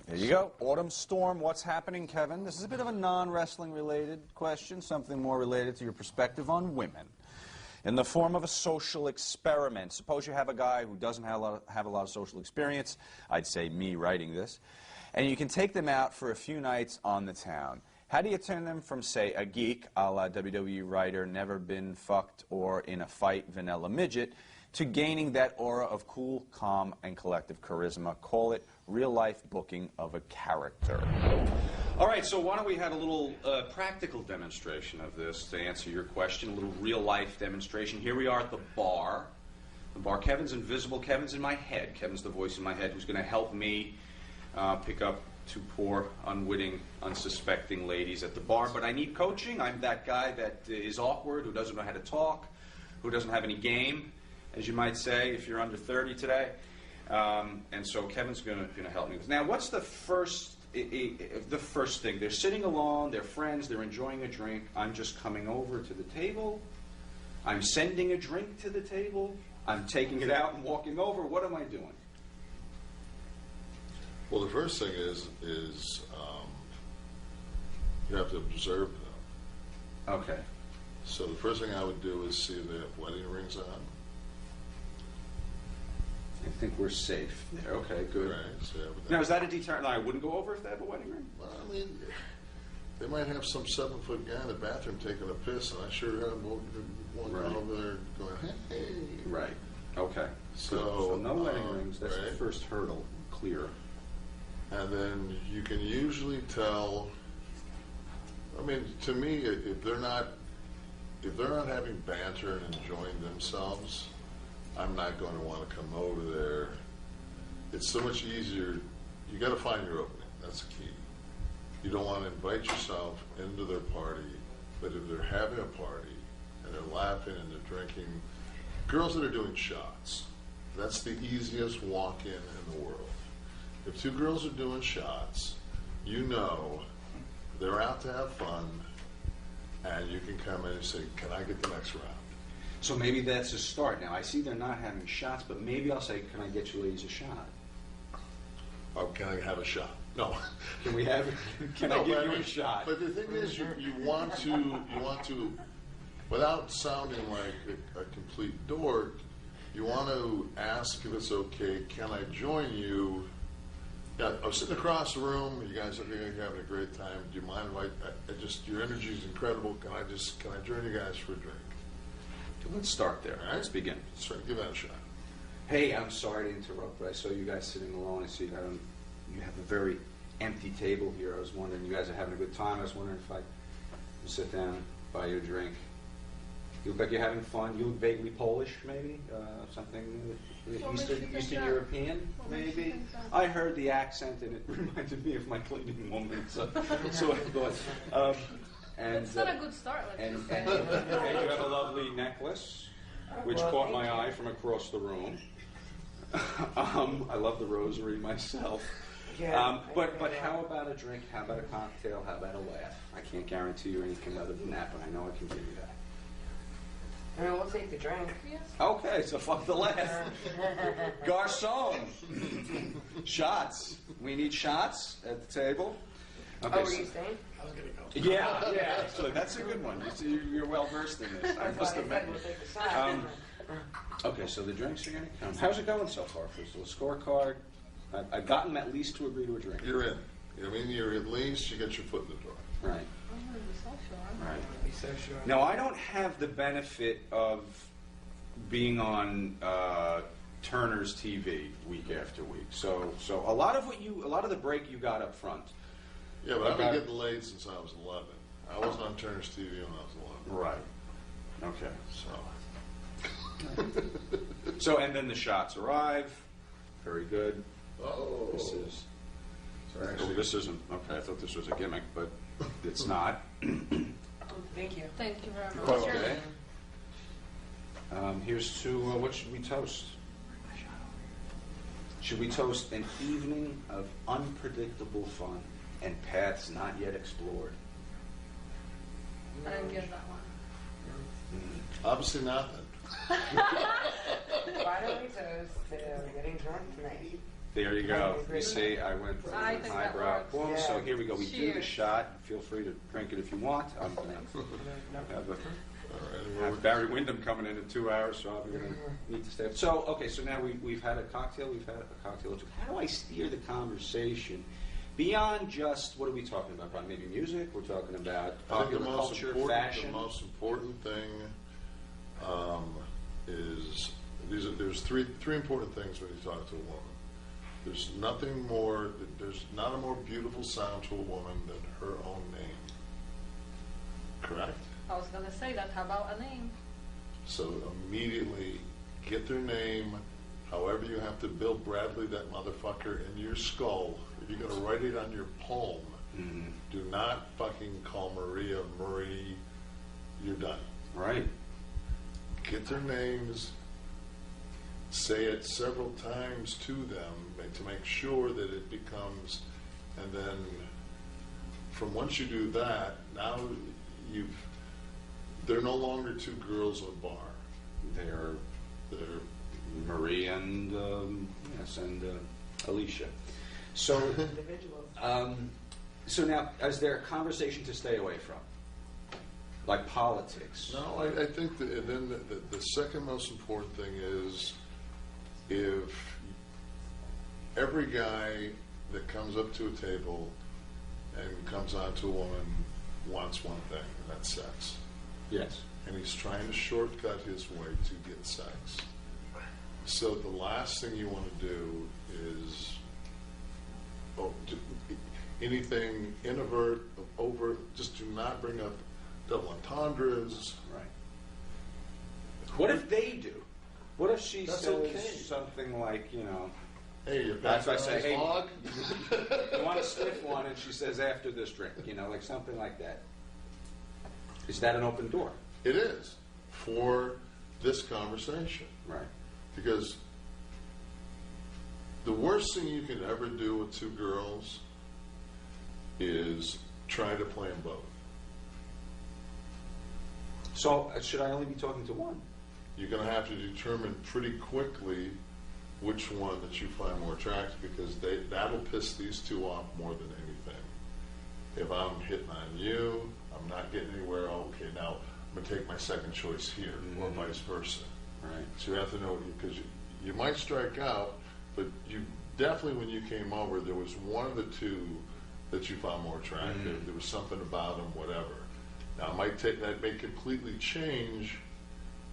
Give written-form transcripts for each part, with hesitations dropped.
There you go. Autumn Storm, what's happening, Kevin? This is a bit of a non-wrestling related question, something more related to your perspective on women. In the form of a social experiment. Suppose you have a guy who doesn't have a lot of social experience, I'd say me writing this, and you can take them out for a few nights on the town. How do you turn them from, say, a geek, a la WWE writer, never been fucked or in a fight, vanilla midget, to gaining that aura of cool, calm, and collective charisma? Call it real-life booking of a character. All right, so why don't we have a little practical demonstration of this to answer your question, a little real-life demonstration. Here we are at the bar. The bar, Kevin's invisible. Kevin's in my head. Kevin's the voice in my head who's going to help me pick up two poor, unwitting, unsuspecting ladies at the bar. But I need coaching. I'm that guy that is awkward, who doesn't know how to talk, who doesn't have any game, as you might say, if you're under 30 today. And so Kevin's going to help me with. Now, what's the first thing? They're sitting alone, they're friends, they're enjoying a drink. I'm just coming over to the table. I'm sending a drink to the table. I'm taking it out and walking over. What am I doing? Well, the first thing is you have to observe them. Okay. So the first thing I would do is see if they have wedding rings on. I think we're safe there. Okay, good. Right. So now, is that a deterrent? I wouldn't go over if they have a wedding ring? Well, I mean, they might have some 7-foot guy in the bathroom taking a piss, and I sure have one Right. over there going, hey. Right. Okay. So no wedding rings. That's right. the first hurdle. Clear. And then you can usually tell. I mean, to me, if they're not having banter and enjoying themselves, I'm not going to want to come over there. It's so much easier. You got to find your opening. That's the key. You don't want to invite yourself into their party, but if they're having a party and they're laughing and they're drinking, girls that are doing shots, that's the easiest walk-in in the world. If two girls are doing shots, you know they're out to have fun, and you can come in and say, can I get the next round? So maybe that's a start. Now, I see they're not having shots, but maybe I'll say, can I get you ladies a shot? Or can I have a shot? No. Can we have? Can I give you a shot? But the thing is, you want to, without sounding like a complete dork, you want to ask if it's okay. Can I join you? Yeah, I'm sitting across the room. You guys are having a great time. Do you mind if your energy is incredible. Can I join you guys for a drink? Let's start there. All right. Let's begin. Let's try, give that a shot. Hey, I'm sorry to interrupt, but I saw you guys sitting alone. I see you have a very empty table here. I was wondering, you guys are having a good time. I was wondering if I could sit down, buy you a drink. You look like you're having fun. You look vaguely Polish, maybe? Something Eastern European, maybe? I heard the accent, and it reminded me of my cleaning woman. So I thought... It's not a good start, let's just say. Okay, you have a lovely necklace, which caught my eye from across the room. I love the rosary myself. Yeah, but how about a drink? How about a cocktail? How about a laugh? I can't guarantee you anything other than that, but I know I can give you that. I mean, we'll take the drink. Okay, so fuck the laugh. Garçon! Shots. We need shots at the table. Okay, Oh, were you saying? I was going to go. Yeah, actually, that's a good one. You're well versed in this. I must have met We'll you. take the shot. Okay, so the drinks are going to come. How's it going so far? First of all, scorecard. I've gotten them at least to agree to a drink. You're in. I mean, you're at least, you get your foot in the door. Right. Right. Be so sure. Now, I don't have the benefit of being on Turner's TV week after week. So a lot of the break you got up front. Yeah, but I've been getting laid since I was 11. I wasn't on Turner's TV when I was 11. Right. Okay. So. So, and then the shots arrive. Very good. Oh. This is. Sorry, actually, this isn't. Okay, I thought this was a gimmick, but it's not. Thank you. Thank you very much. Okay. Here's to what should we toast? Should we toast an evening of unpredictable fun and paths not yet explored? I didn't get that one. Obviously not then. Why don't we toast to getting drunk tonight? There you go. You see, I went from I think that eyebrow. works. Boom. Yeah. So here we go. We do the Cheers. shot. Feel free to drink it if you want. I'm going to have All right, have Barry Windham coming in 2 hours, so I'm going to need to stay up. So, okay, so now we've had a cocktail. We've had a cocktail or two. How do I steer the conversation beyond just, what are we talking about? Probably maybe music. We're talking about I think popular culture, fashion. the most important thing is there's three important things when you talk to a woman. There's not a more beautiful sound to a woman than her own name. Correct? I was gonna say that. How about a name? So immediately get their name, however you have to Bill Bradley that motherfucker in your skull. If you're gonna write it on your palm, do not fucking call Maria Marie. You're done. Right. Get their names, say it several times to them to make sure that it becomes, and then from once you do that, now they're no longer two girls in a bar. They're They're Marie and Alicia. So, Individuals. so now, is there a conversation to stay away from, like politics? no, I think that, and then the second most important thing is if every guy that comes up to a table and comes on to a woman wants one thing, and that's sex. Yes. And he's trying to shortcut his way to get sex. So the last thing you want to do is anything inovert, overt. Just do not bring up double entendres. Right. What if they do? What if she That's says okay. something like, Hey, you're That's back why I on say, this hey, hog? you want to sniff one, and she says after this drink, like something like that. Is that an open door? It is for this conversation. Right. Because the worst thing you can ever do with two girls is try to play them both. So should I only be talking to one? You're going to have to determine pretty quickly which one that you find more attractive, because that'll piss these two off more than anything. If I'm hitting on you, I'm not getting anywhere. Okay, now I'm going to take my second choice here, or vice versa. Right. So you have to know, because you might strike out, but you definitely, when you came over, there was one of the two that you found more attractive. There was something about them, whatever. Now, that may completely change,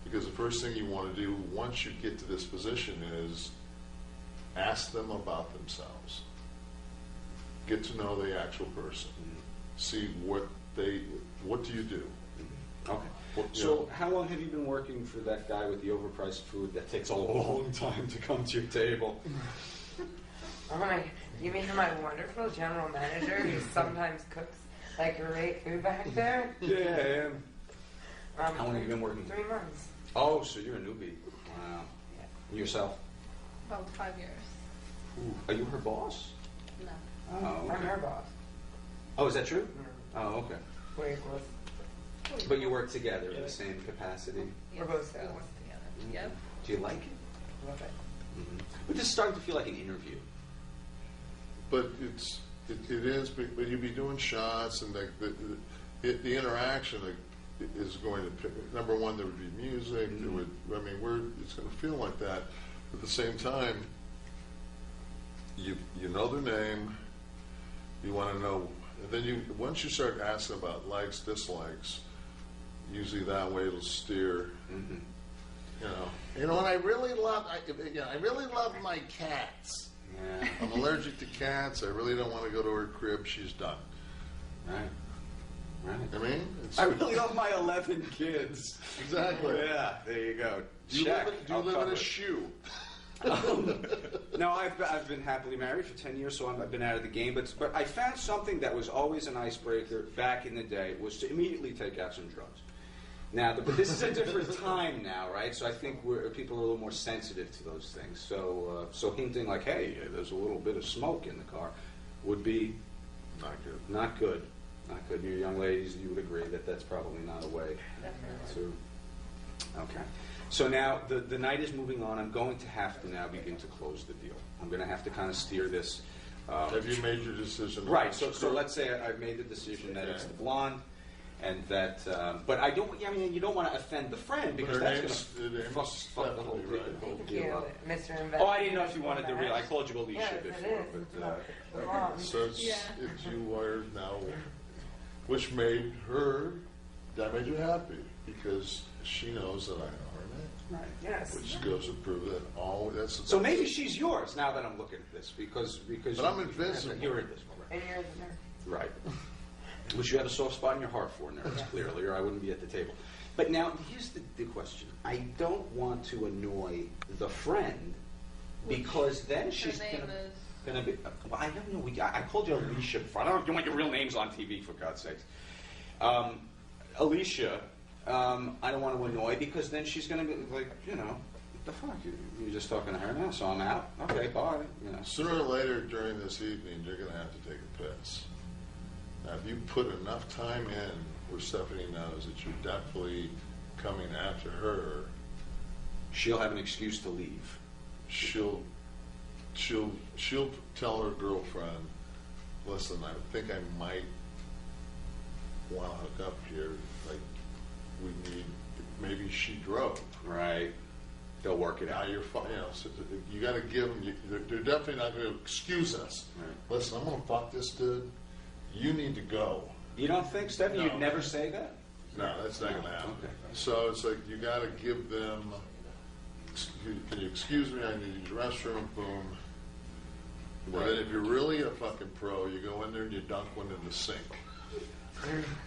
because the first thing you want to do once you get to this position is ask them about themselves. Get to know the actual person. See what do you do? Okay. What- So how long have you been working for that guy with the overpriced food that takes a long time to come to your table? Oh my, you mean my wonderful general manager who sometimes cooks like great food back there? Yeah. How long have you been working? 3 months. Oh, so you're a newbie. Wow. Yeah. Yourself? About 5 years. Ooh. Are you her boss? No. Oh, I'm her boss. Oh, is that true? Oh, okay. Wait, what's... But you work together in the same capacity? We're both we sales. work together. Yep. Do you like it? Love it. But this is starting to feel like an interview. But it is, but you'd be doing shots, and the interaction is going to pick. Number one, there would be music. There would, it's going to feel like that. At the same time, you know their name. You want to know, and then once you start asking about likes, dislikes, usually that way it'll steer. You know, and I really love my cats. Yeah. I'm allergic to cats. I really don't want to go to her crib. She's done. Right. I mean, I really love my 11 kids. Exactly. Yeah, there you go. Do you Check. live I'll in cover a it. shoe? No, I've been happily married for 10 years, so I've been out of the game. But I found something that was always an icebreaker back in the day, was to immediately take out some drugs. Now, but this is a different time now, right? So I think people are a little more sensitive to those things. So hinting like, hey, there's a little bit of smoke in the car, would be Not good. not good. Not good. You young ladies, you would agree that that's probably not a way Definitely. to. Okay. So now the night is moving on. I'm going to have to now begin to close the deal. I'm going to have to kind of steer this. Have you made your decision? Right. So let's say I've made the decision that it's the blonde, and that. But I don't. I mean, you don't want to offend the friend because that's going to fuck the whole deal. Right. Thank you, Mr. Investor. Oh, I didn't know if you wanted the real. I called you Alicia Yes, before, it is. but. Mom. So it's you are now, which made her, that made you happy because she knows that I know her name. Right. Yes. Which goes to prove that all that's. So maybe she's yours now that I'm looking at this because. But I'm invisible. You're invisible, right? And you're the nurse. Right. Which you have a soft spot in your heart for, nerds, clearly, or I wouldn't be at the table. But now, here's the question. I don't want to annoy the friend because then she's going to be. Well, I don't know. I called you Alicia before. I don't know if you want your real names on TV, for God's sakes. Alicia, I don't want to annoy because then she's going to be like, you know, what the fuck? You're just talking to her now, so I'm out. Okay, bye. You know. Sooner or later during this evening, you're going to have to take a piss. Now, if you put enough time in where Stephanie knows that you're definitely coming after her, She'll have an excuse to leave. she'll tell her girlfriend, listen, I think I might want to hook up here. Like, we need, maybe she drove. Right. They'll work it Now out. you're, you know, so you got to give them. They're definitely not going to excuse us. Right. Listen, I'm going to fuck this dude. You need to go. You don't think, Stephanie, No. you'd never say that? No, that's not going to happen. Okay. So it's like you got to give them. Can you excuse me? I need to use the restroom. Boom. And then if you're really a fucking pro, you go in there and you dunk one in the sink.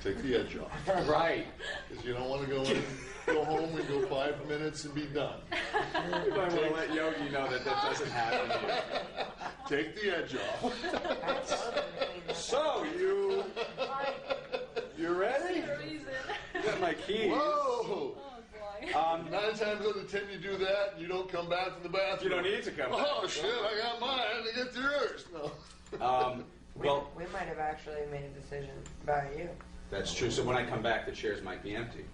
Take the edge off. Right. Because you don't want to go home and go 5 minutes and be done. You might want to let Yogi know that doesn't happen here. Take the edge off. So, you ready? For a reason. You got my keys. Whoa! Oh boy. 9 times out of 10 you do that and you don't come back to the bathroom. You don't need to come back. Oh shit, I got mine to get to yours. No. Well, we might have actually made a decision about you. that's true. So when I come back, the chairs might be empty.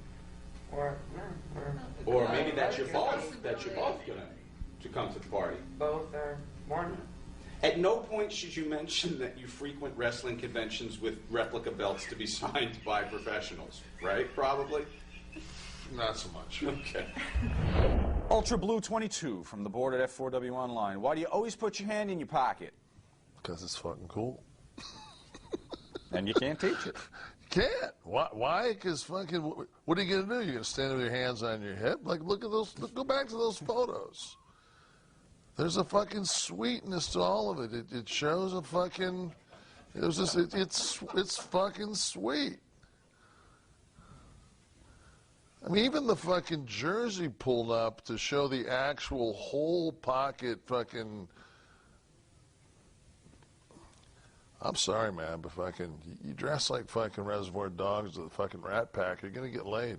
Or, no, Or maybe that you're Possibility. both going to come to the party. both or one. At no point should you mention that you frequent wrestling conventions with replica belts to be signed by professionals, right? Probably? Not so much. Okay. Ultra Blue 22 from the board at F4W Online. Why do you always put your hand in your pocket? Because it's fucking cool. And you can't teach it. Can't. Why? Because fucking, what are you going to do? You're going to stand with your hands on your hip? Like, look at those, go back to those photos. There's a fucking sweetness to all of it. It shows a fucking, it's fucking sweet. I mean, even the fucking jersey pulled up to show the actual whole pocket fucking. I'm sorry, man, but fucking, you dress like fucking Reservoir Dogs or the fucking Rat Pack, you're gonna get laid.